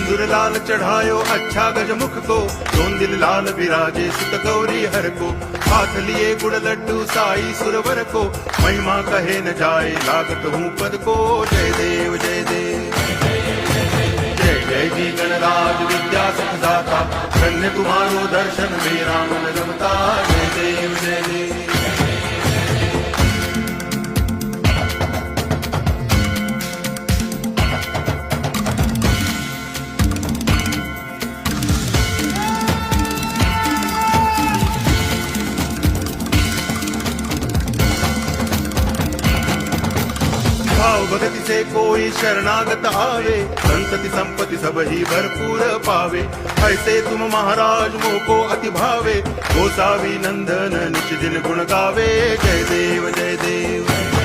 सिंदूर लाल चढ़ायो अच्छा गजमुख को, दोन दिल लाल विराजे सुत गौरी हर को। हाथ लिए गुड़ लड्डू साई सुरवर को, महिमा कहे न जाए लागत हूँ पद को। जय देव जय देव जय जय जी गणराज विद्या सुखदाता, धन्य तुम्हारो दर्शन मेरा मन रमता। जय देव जय देव भाव भगति से कोई शरणागत आवे, संतति संपत्ति सब ही भरपूर पावे। ऐसे तुम महाराज मोको अति भावे, गोसावी नंदन निच दिन गुण गावे। जय देव जय देव